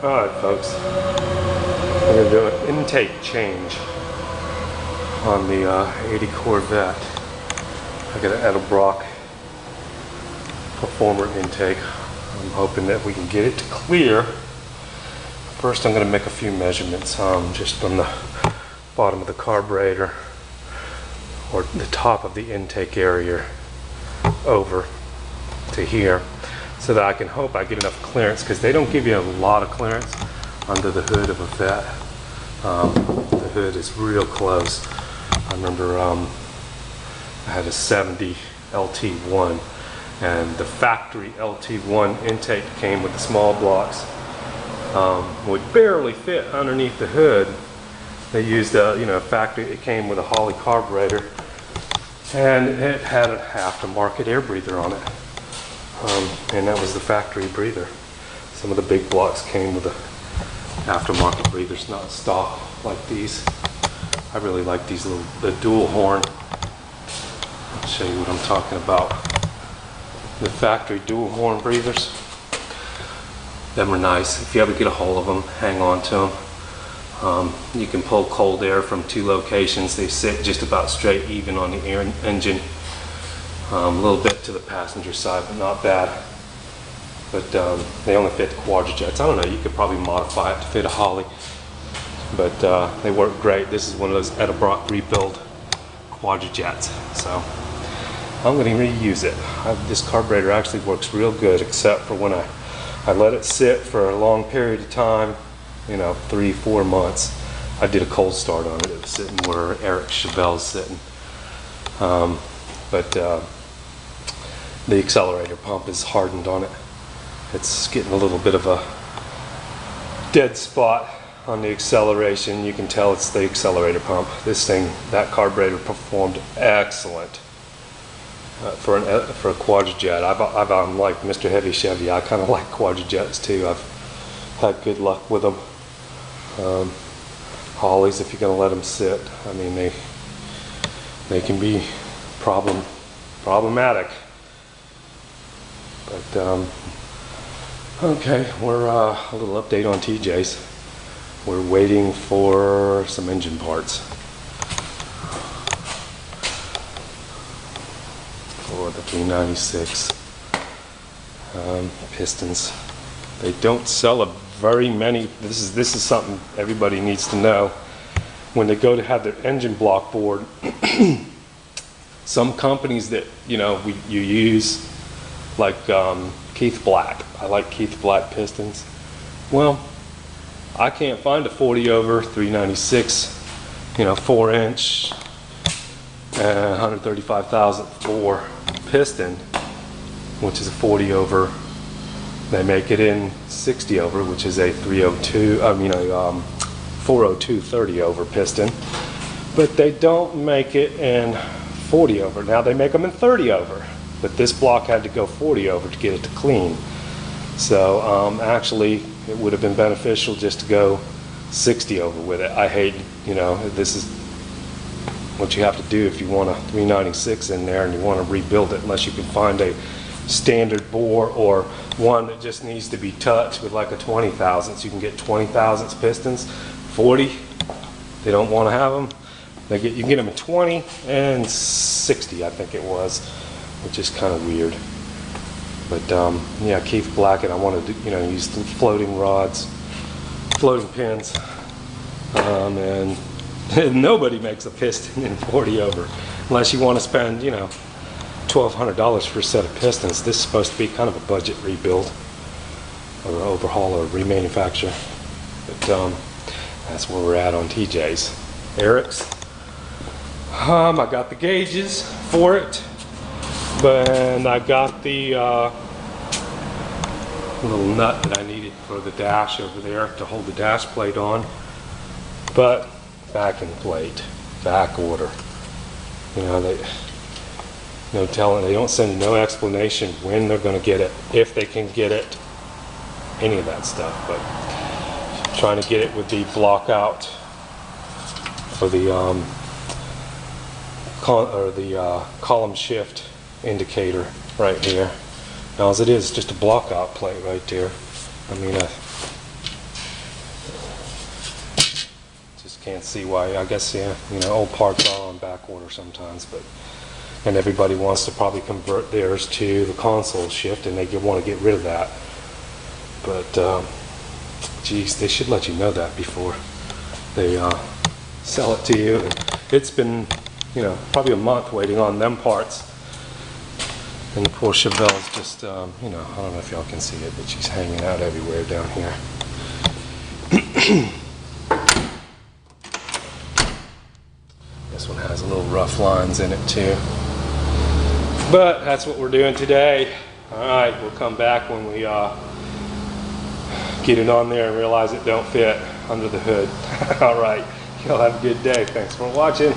Alright folks, I'm going to do an intake change on the 80 Corvette. I got an edelbrock performer intake. I'm hoping that we can get it to clear. First I'm going to make a few measurements just on the bottom of the carburetor or the top of the intake area over to here, so that I can hope I get enough clearance, because they don't give you a lot of clearance under the hood of a Vet. The hood is real close. I remember I had a 70 LT1, and the factory LT1 intake came with the small blocks. Would barely fit underneath the hood. They used a factory. It came with a Holley carburetor, and it had an aftermarket air breather on it. And that was the factory breather. Some of the big blocks came with the aftermarket breathers, not stock like these. I really like these the dual horn. I'll show you what I'm talking about. The factory dual horn breathers. Them are nice. If you ever get a hold of them, hang on to them. You can pull cold air from two locations. They sit just about straight even on the engine. A little bit to the passenger side, but not bad. But they only fit the Quadrojets. I don't know, you could probably modify it to fit a Holley, but they work great. This is one of those edelbrock rebuild Quadrojets, so I'm going to reuse it. This carburetor actually works real good, except for when I let it sit for a long period of time, 3-4 months. I did a cold start on it. It was sitting where Eric Chavelle's sitting. But the accelerator pump is hardened on it. It's getting a little bit of a dead spot on the acceleration. You can tell it's the accelerator pump. This thing, that carburetor performed excellent for a Quadrojet. I'm like Mr. Heavy Chevy. I kind of like Quadrojets too. I've had good luck with them. Hollies, if you're going to let them sit, I mean they can be problematic. But okay, we're a little update on TJ's. We're waiting for some engine parts for the 396 pistons. They don't sell a very many. This is something everybody needs to know. When they go to have their engine block board, some companies that you use, like Keith Black. I like Keith Black pistons. Well, I can't find a 40 over 396, 4-inch and 135 thousandth bore piston, which is a 40 over. They make it in 60 over, which is a 402 30 over piston, but they don't make it in 40 over. Now they make them in 30 over, but this block had to go 40 over to get it to clean. So actually it would have been beneficial just to go 60 over with it. I hate, this is what you have to do if you want a 396 in there and you want to rebuild it, unless you can find a standard bore or one that just needs to be touched with like a 20 thousandths. You can get 20 thousandths pistons, 40. They don't want to have them. You can get them in 20 and 60, I think it was, which is kind of weird. But yeah, Keith Black, and I want to use some floating rods, floating pins, and nobody makes a piston in 40 over unless you want to spend $1,200 for a set of pistons. This is supposed to be kind of a budget rebuild or overhaul or remanufacture, but that's where we're at on TJ's. Eric's, I got the gauges for it, and I got the little nut that I needed for the dash over there to hold the dash plate on, but backing plate, back order. They don't send no explanation when they're going to get it, if they can get it, any of that stuff. But trying to get it with the block out for the column shift indicator right here. Now, as it is, just a block out plate right there. I mean, can't see why. I guess, yeah, you know, old parts are on back order sometimes, but, and everybody wants to probably convert theirs to the console shift, and they want to get rid of that. But, geez, they should let you know that before they sell it to you. And it's been, you know, probably a month waiting on them parts. And the poor Chevelle's just, you know, I don't know if y'all can see it, but she's hanging out everywhere down here. This one has a little rough lines in it too. But that's what we're doing today. Alright, we'll come back when we get it on there and realize it don't fit under the hood. Alright, y'all have a good day. Thanks for watching.